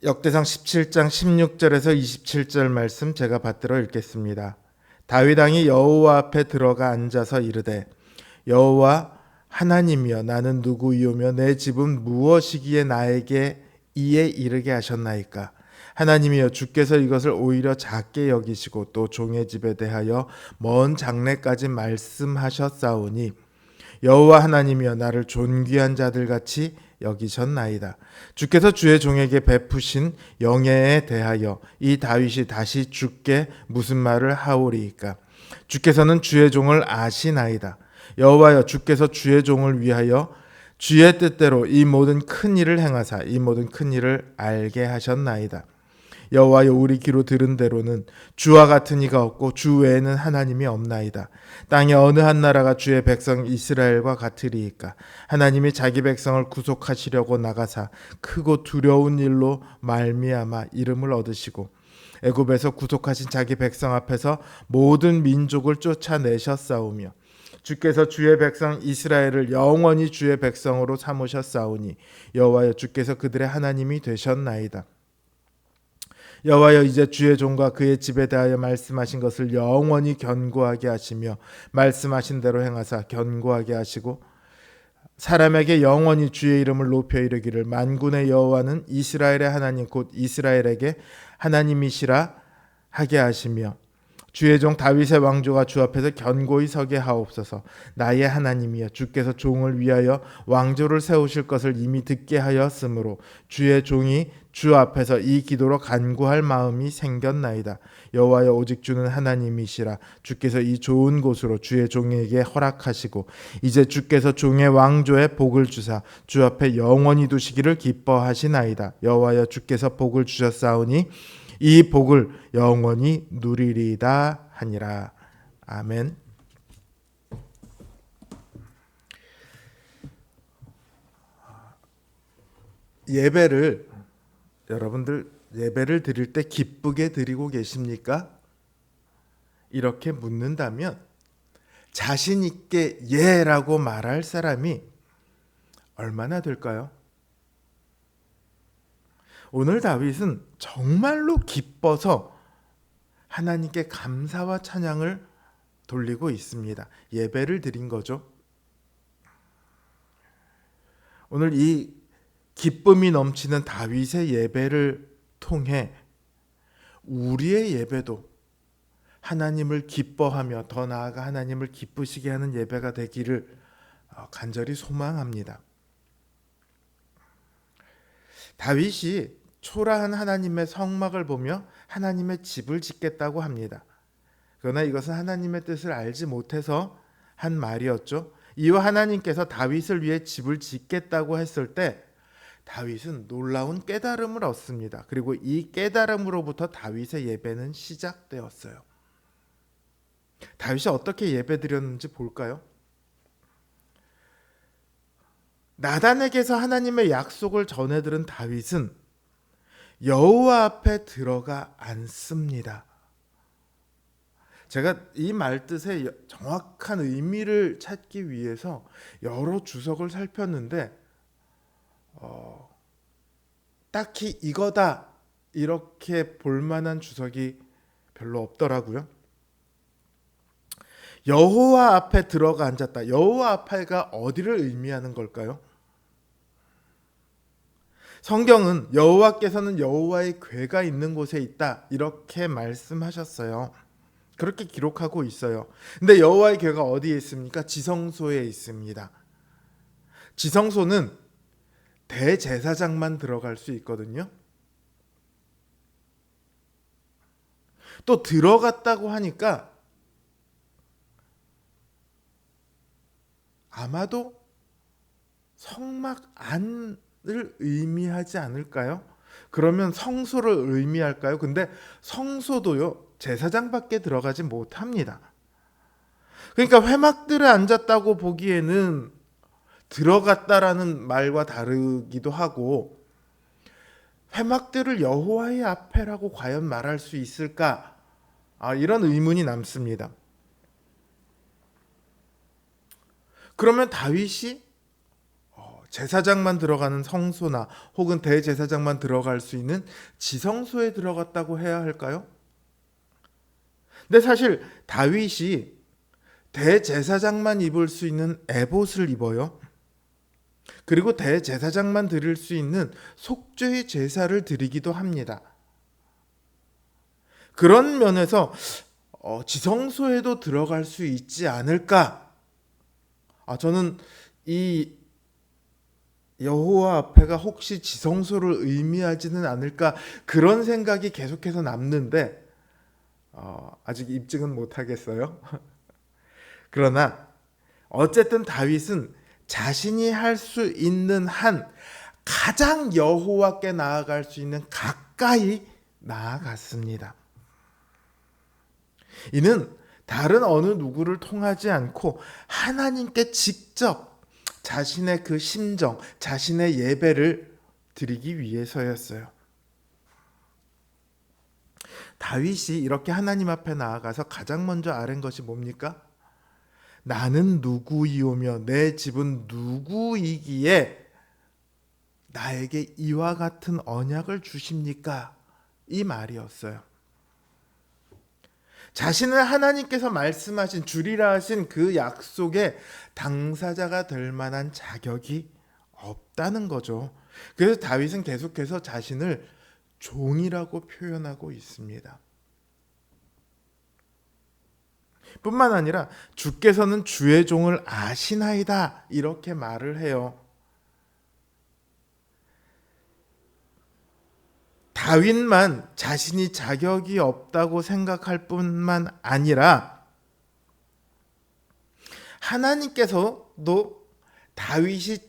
역대상 17장 16절에서 27절 말씀 제가 받들어 읽겠습니다. 다윗 왕이 여호와 앞에 들어가 앉아서 이르되 여호와 하나님이여 나는 누구이오며 내 집은 무엇이기에 나에게 이에 이르게 하셨나이까. 하나님이여 주께서 이것을 오히려 작게 여기시고 또 종의 집에 대하여 먼 장래까지 말씀하셨사오니 여호와 하나님이여 나를 존귀한 자들같이 여기셨나이다. 주께서 주의 종에게 베푸신 영예에 대하여 이 다윗이 다시 주께 무슨 말을 하오리이까. 주께서는 주의 종을 아시나이다. 여호와여 주께서 주의 종을 위하여 주의 뜻대로 이 모든 큰 일을 행하사 이 모든 큰 일을 알게 하셨나이다. 여호와여 우리 귀로 들은 대로는 주와 같은 이가 없고 주 외에는 하나님이 없나이다. 땅에 어느 한 나라가 주의 백성 이스라엘과 같으리이까. 하나님이 자기 백성을 구속하시려고 나가사 크고 두려운 일로 말미암아 이름을 얻으시고 애굽에서 구속하신 자기 백성 앞에서 모든 민족을 쫓아내셨사오며 주께서 주의 백성 이스라엘을 영원히 주의 백성으로 삼으셨사오니 여호와여 주께서 그들의 하나님이 되셨나이다. 여호와여 이제 주의 종과 그의 집에 대하여 말씀하신 것을 영원히 견고하게 하시며 말씀하신 대로 행하사 견고하게 하시고 사람에게 영원히 주의 이름을 높여 이르기를 만군의 여호와는 이스라엘의 하나님 곧 이스라엘에게 하나님이시라 하게 하시며 주의 종 다윗의 왕조가 주 앞에서 견고히 서게 하옵소서. 나의 하나님이여 주께서 종을 위하여 왕조를 세우실 것을 이미 듣게 하였으므로 주의 종이 주 앞에서 이 기도로 간구할 마음이 생겼나이다. 여호와여 오직 주는 하나님이시라. 주께서 이 좋은 곳으로 주의 종에게 허락하시고 이제 주께서 종의 왕조에 복을 주사 주 앞에 영원히 두시기를 기뻐하시나이다. 여호와여 주께서 복을 주셨사오니 이 복을 영원히 누리리다 하니라. 아멘. 예배를 여러분들 예배를 드릴 때 기쁘게 드리고 계십니까? 이렇게 묻는다면 자신 있게 예라고 말할 사람이 얼마나 될까요? 오늘 다윗은 정말로 기뻐서 하나님께 감사와 찬양을 돌리고 있습니다. 예배를 드린 거죠. 오늘 이 기쁨이 넘치는 다윗의 예배를 통해 우리의 예배도 하나님을 기뻐하며 더 나아가 하나님을 기쁘시게 하는 예배가 되기를 간절히 소망합니다. 다윗이 초라한 하나님의 성막을 보며 하나님의 집을 짓겠다고 합니다. 그러나 이것은 하나님의 뜻을 알지 못해서 한 말이었죠. 이후 하나님께서 다윗을 위해 집을 짓겠다고 했을 때 다윗은 놀라운 깨달음을 얻습니다. 그리고 이 깨달음으로부터 다윗의 예배는 시작되었어요. 다윗이 어떻게 예배드렸는지 볼까요? 나단에게서 하나님의 약속을 전해 들은 다윗은 여호와 앞에 들어가 앉습니다. 제가 이 말뜻의 정확한 의미를 찾기 위해서 여러 주석을 살폈는데 딱히 이거다 이렇게 볼만한 주석이 별로 없더라고요. 여호와 앞에 들어가 앉았다. 여호와 앞에가 어디를 의미하는 걸까요? 성경은 여호와께서는 여호와의 궤가 있는 곳에 있다 이렇게 말씀하셨어요. 그렇게 기록하고 있어요. 근데 여호와의 궤가 어디에 있습니까? 지성소에 있습니다. 지성소는 대제사장만 들어갈 수 있거든요. 또 들어갔다고 하니까 아마도 성막 안을 의미하지 않을까요? 그러면 성소를 의미할까요? 근데 성소도요 제사장밖에 들어가지 못합니다. 그러니까 회막들에 앉았다고 보기에는 들어갔다라는 말과 다르기도 하고 회막들을 여호와의 앞에라고 과연 말할 수 있을까? 이런 의문이 남습니다. 그러면 다윗이 제사장만 들어가는 성소나 혹은 대제사장만 들어갈 수 있는 지성소에 들어갔다고 해야 할까요? 근데 사실 다윗이 대제사장만 입을 수 있는 에봇을 입어요. 그리고 대제사장만 드릴 수 있는 속죄의 제사를 드리기도 합니다. 그런 면에서 지성소에도 들어갈 수 있지 않을까? 저는 이 여호와 앞에가 혹시 지성소를 의미하지는 않을까, 그런 생각이 계속해서 남는데 아직 입증은 못하겠어요. 그러나 어쨌든 다윗은 자신이 할 수 있는 한 가장 여호와께 나아갈 수 있는 가까이 나아갔습니다. 이는 다른 어느 누구를 통하지 않고 하나님께 직접 자신의 그 심정, 자신의 예배를 드리기 위해서였어요. 다윗이 이렇게 하나님 앞에 나아가서 가장 먼저 아는 것이 뭡니까? 나는 누구이오며 내 집은 누구이기에 나에게 이와 같은 언약을 주십니까? 이 말이었어요. 자신을 하나님께서 말씀하신, 주리라 하신 그 약속의 당사자가 될 만한 자격이 없다는 거죠. 그래서 다윗은 계속해서 자신을 종이라고 표현하고 있습니다. 뿐만 아니라 주께서는 주의 종을 아시나이다, 이렇게 말을 해요. 다윗만 자신이 자격이 없다고 생각할 뿐만 아니라 하나님께서도 다윗이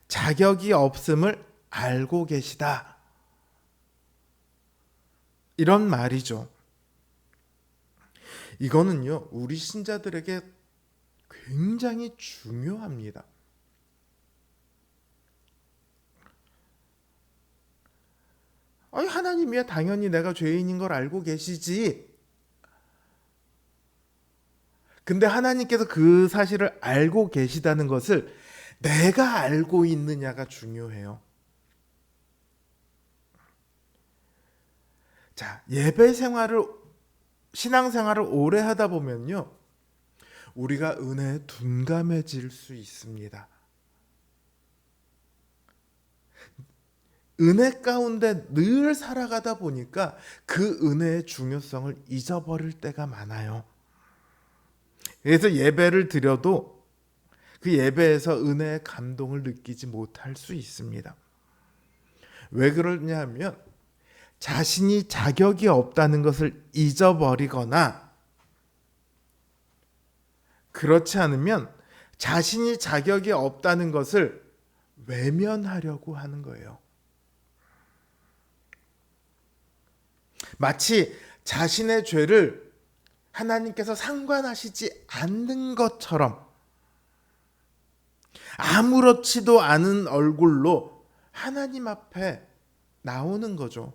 자격이 없음을 알고 계시다, 이런 말이죠. 이거는요, 우리 신자들에게 굉장히 중요합니다. 하나님이야 당연히 내가 죄인인 걸 알고 계시지. 근데 하나님께서 그 사실을 알고 계시다는 것을 내가 알고 있느냐가 중요해요. 자, 예배 생활을, 신앙생활을 오래 하다 보면요, 우리가 은혜에 둔감해질 수 있습니다. 은혜 가운데 늘 살아가다 보니까 그 은혜의 중요성을 잊어버릴 때가 많아요. 그래서 예배를 드려도 그 예배에서 은혜의 감동을 느끼지 못할 수 있습니다. 왜 그러냐 하면 자신이 자격이 없다는 것을 잊어버리거나, 그렇지 않으면 자신이 자격이 없다는 것을 외면하려고 하는 거예요. 마치 자신의 죄를 하나님께서 상관하시지 않는 것처럼 아무렇지도 않은 얼굴로 하나님 앞에 나오는 거죠.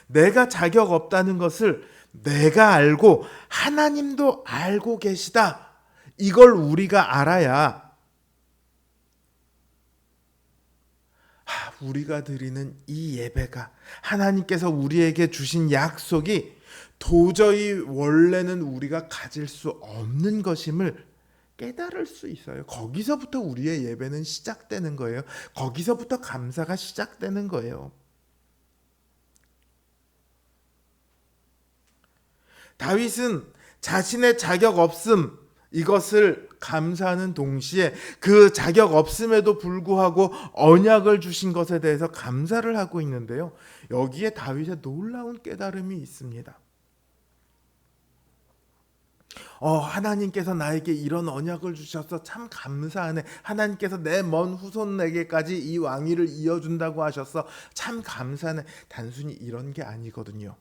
내가 자격 없다는 것을 내가 알고 하나님도 알고 계시다, 이걸 우리가 알아야 우리가 드리는 이 예배가, 하나님께서 우리에게 주신 약속이 도저히 원래는 우리가 가질 수 없는 것임을 깨달을 수 있어요. 거기서부터 우리의 예배는 시작되는 거예요. 거기서부터 감사가 시작되는 거예요. 다윗은 자신의 자격 없음, 이것을 감사하는 동시에 그 자격 없음에도 불구하고 언약을 주신 것에 대해서 감사를 하고 있는데요, 여기에 다윗의 놀라운 깨달음이 있습니다. 하나님께서 나에게 이런 언약을 주셔서 참 감사하네. 하나님께서 내 먼 후손에게까지 이 왕위를 이어준다고 하셔서 참 감사하네. 단순히 이런 게 아니거든요.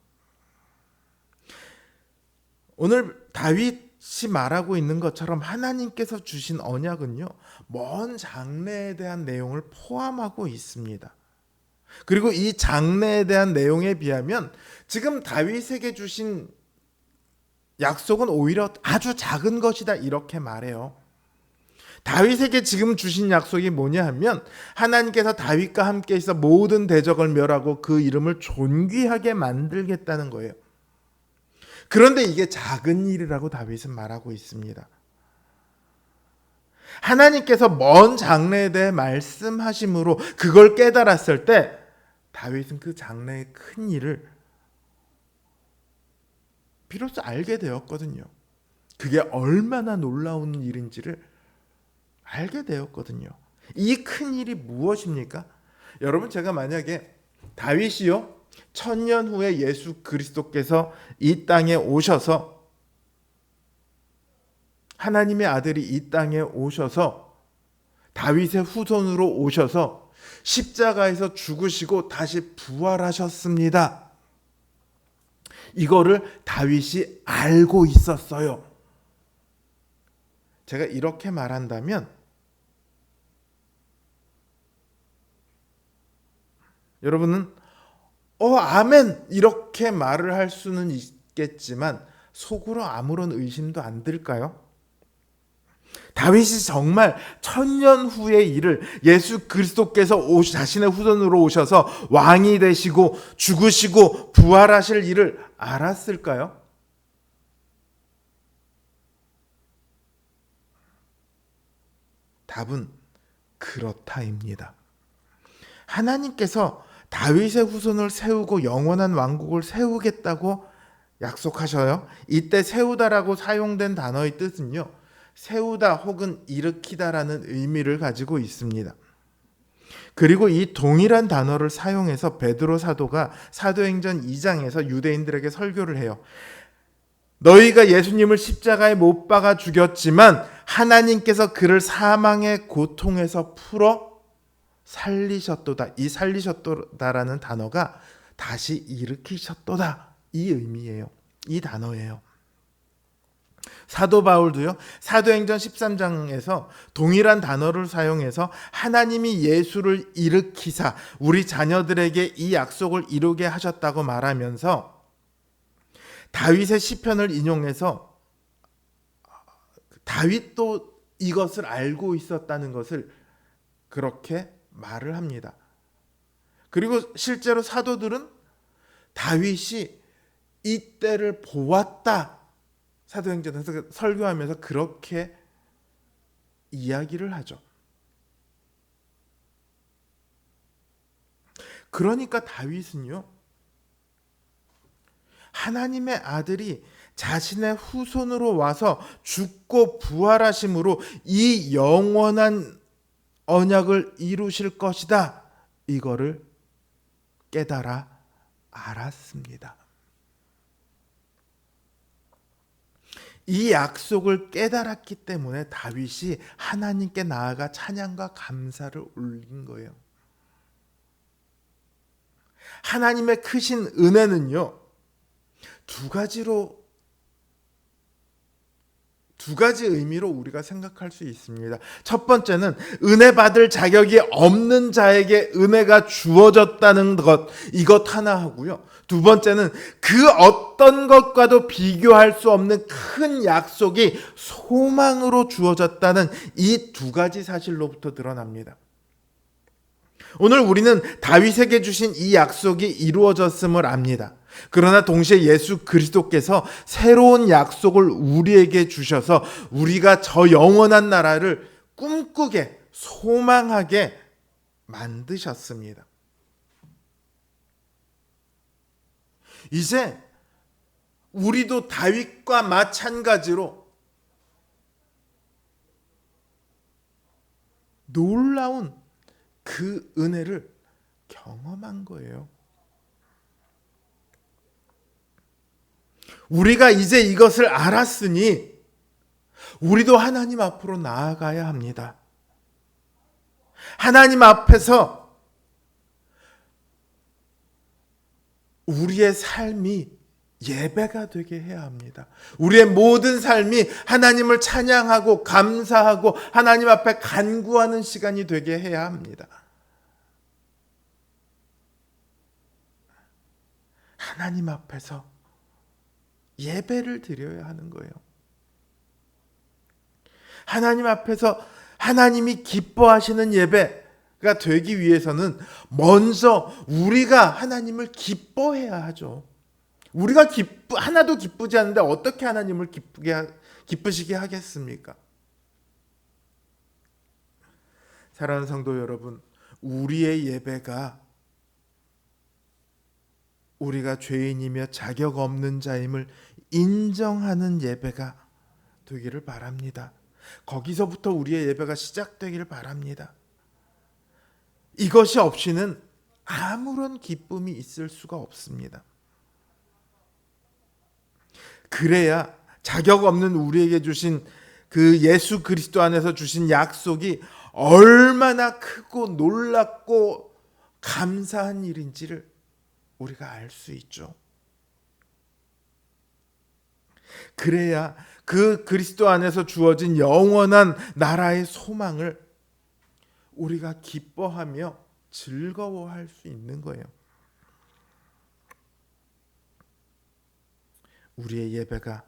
오늘 다윗이 말하고 있는 것처럼 하나님께서 주신 언약은요, 먼 장래에 대한 내용을 포함하고 있습니다. 그리고 이 장래에 대한 내용에 비하면 지금 다윗에게 주신 약속은 오히려 아주 작은 것이다 이렇게 말해요. 다윗에게 지금 주신 약속이 뭐냐 하면 하나님께서 다윗과 함께 있어 모든 대적을 멸하고 그 이름을 존귀하게 만들겠다는 거예요. 그런데 이게 작은 일이라고 다윗은 말하고 있습니다. 하나님께서 먼 장래에 대해 말씀하심으로 그걸 깨달았을 때 다윗은 그 장래의 큰 일을 비로소 알게 되었거든요. 그게 얼마나 놀라운 일인지를 알게 되었거든요. 이 큰 일이 무엇입니까? 여러분, 제가 만약에 다윗이요, 1000년 후에 예수 그리스도께서 이 땅에 오셔서, 하나님의 아들이 이 땅에 오셔서 다윗의 후손으로 오셔서 십자가에서 죽으시고 다시 부활하셨습니다. 이거를 다윗이 알고 있었어요. 제가 이렇게 말한다면 여러분은 아멘 이렇게 말을 할 수는 있겠지만 속으로 아무런 의심도 안 들까요? 다윗이 정말 1000년 후의 일을 예수 그리스도께서 자신의 후손으로 오셔서 왕이 되시고 죽으시고 부활하실 일을 알았을까요? 답은 그렇다입니다. 하나님께서 다윗의 후손을 세우고 영원한 왕국을 세우겠다고 약속하셔요. 이때 세우다라고 사용된 단어의 뜻은요, 세우다 혹은 일으키다라는 의미를 가지고 있습니다. 그리고 이 동일한 단어를 사용해서 베드로 사도가 사도행전 2장에서 유대인들에게 설교를 해요. 너희가 예수님을 십자가에 못 박아 죽였지만 하나님께서 그를 사망의 고통에서 풀어 살리셨도다. 이 살리셨도다라는 단어가 다시 일으키셨도다. 이 의미예요. 이 단어예요. 사도 바울도요, 사도행전 13장에서 동일한 단어를 사용해서 하나님이 예수를 일으키사 우리 자녀들에게 이 약속을 이루게 하셨다고 말하면서 다윗의 시편을 인용해서 다윗도 이것을 알고 있었다는 것을 그렇게 말을 합니다. 그리고 실제로 사도들은 다윗이 이때를 보았다, 사도행전에서 설교하면서 그렇게 이야기를 하죠. 그러니까 다윗은요, 하나님의 아들이 자신의 후손으로 와서 죽고 부활하심으로 이 영원한 언약을 이루실 것이다, 이거를 깨달아 알았습니다. 이 약속을 깨달았기 때문에 다윗이 하나님께 나아가 찬양과 감사를 올린 거예요. 하나님의 크신 은혜는요, 두 가지 의미로 우리가 생각할 수 있습니다. 첫 번째는 은혜 받을 자격이 없는 자에게 은혜가 주어졌다는 것, 이것 하나 하고요. 두 번째는 그 어떤 것과도 비교할 수 없는 큰 약속이 소망으로 주어졌다는 이 두 가지 사실로부터 드러납니다. 오늘 우리는 다윗에게 주신 이 약속이 이루어졌음을 압니다. 그러나 동시에 예수 그리스도께서 새로운 약속을 우리에게 주셔서 우리가 저 영원한 나라를 꿈꾸게, 소망하게 만드셨습니다. 이제 우리도 다윗과 마찬가지로 놀라운 그 은혜를 경험한 거예요. 우리가 이제 이것을 알았으니 우리도 하나님 앞으로 나아가야 합니다. 하나님 앞에서 우리의 삶이 예배가 되게 해야 합니다. 우리의 모든 삶이 하나님을 찬양하고 감사하고 하나님 앞에 간구하는 시간이 되게 해야 합니다. 하나님 앞에서 예배를 드려야 하는 거예요. 하나님 앞에서 하나님이 기뻐하시는 예배가 되기 위해서는 먼저 우리가 하나님을 기뻐해야 하죠. 우리가 하나도 기쁘지 않는데 어떻게 하나님을 기쁘시게 하겠습니까? 사랑하는 성도 여러분, 우리의 예배가 우리가 죄인이며 자격 없는 자임을 인정하는 예배가 되기를 바랍니다. 거기서부터 우리의 예배가 시작되기를 바랍니다. 이것이 없이는 아무런 기쁨이 있을 수가 없습니다. 그래야 자격 없는 우리에게 주신 그 예수 그리스도 안에서 주신 약속이 얼마나 크고 놀랍고 감사한 일인지를 우리가 알 수 있죠. 그래야 그 그리스도 안에서 주어진 영원한 나라의 소망을 우리가 기뻐하며 즐거워할 수 있는 거예요. 우리의 예배가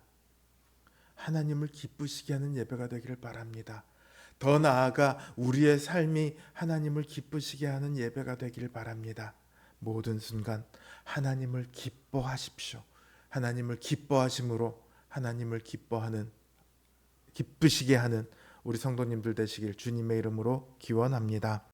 하나님을 기쁘시게 하는 예배가 되기를 바랍니다. 더 나아가 우리의 삶이 하나님을 기쁘시게 하는 예배가 되기를 바랍니다. 모든 순간 하나님을 기뻐하십시오. 하나님을 기뻐하심으로 하나님을 기쁘시게 하는 우리 성도님들 되시길 주님의 이름으로 기원합니다.